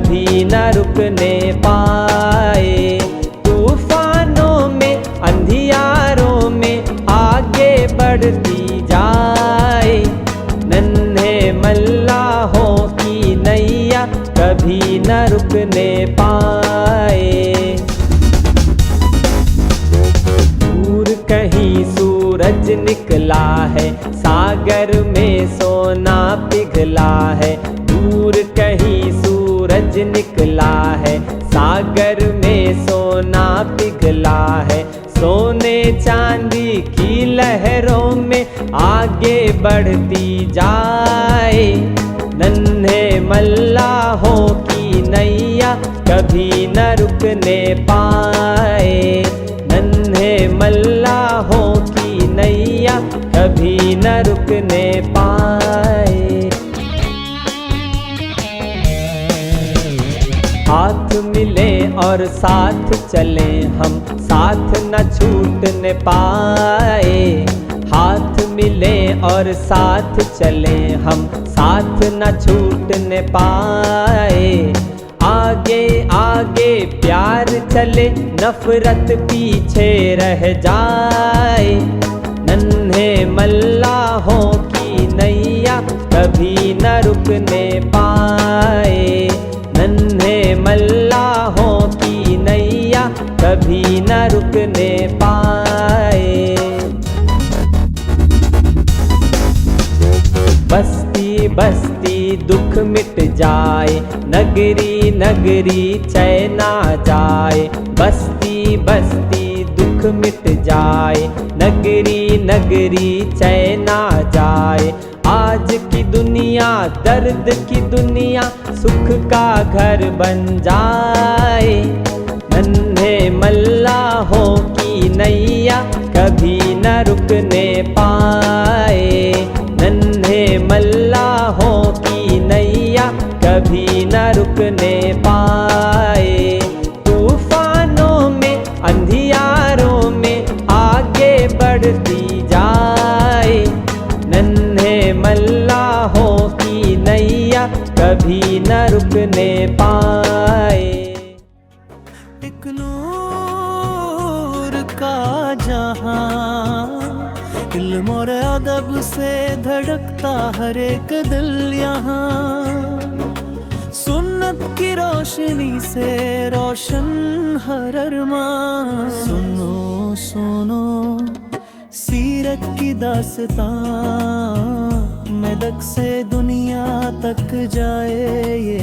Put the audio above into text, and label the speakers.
Speaker 1: कभी न रुकने पाए। तूफानों में अंधियारों में आगे बढ़ती जाए, नन्हे मल्लाहों की नैया कभी न रुकने पाए। दूर कहीं सूरज निकला है, सागर में सोना पिघला है। दूर कहीं सूरज निकला है, सागर में सोना पिघला है। सोने चांदी की लहरों में आगे बढ़ती जाए, नन्हे मल्लाहों की नैया कभी न रुकने पाए। नन्हे मल्लाहों की नैया कभी न रुकने पाए। हाथ मिले और साथ चले हम, साथ न छूटने पाए। हाथ मिले और साथ चले हम, साथ न छूटने पाए। आगे आगे प्यार चले, नफरत पीछे रह जाए। नन्हे मल्लाहों की नैया कभी न रुकने पाए। नन्हे मल्लाहों की नैया कभी न रुकने पाए। बस्ती बस्ती दुख मिट जाए, नगरी नगरी चैन आ जाए। बस्ती बस्ती दुख मिट जाए, नगरी नगरी चैन आ जाए। आज की दुनिया दर्द की दुनिया सुख का घर बन जाए। नन्हे मल्लाहों की नैया कभी न रुकने पाए। नन्हे मल्लाहों की नैया कभी न रुकने पाए। तूफानों में अंधियारों में आगे बढ़ती जाए, नन्हे मल्लाहों की नैया कभी न रुकने पाए।
Speaker 2: एक नूर का जहां, इल्म और अदब से धड़कता हर एक दिल यहाँ। सुन्नत की रोशनी से रोशन हर अरमान। सुनो सुनो सीरत की दास्तां, मेदक से दुनिया तक जाए ये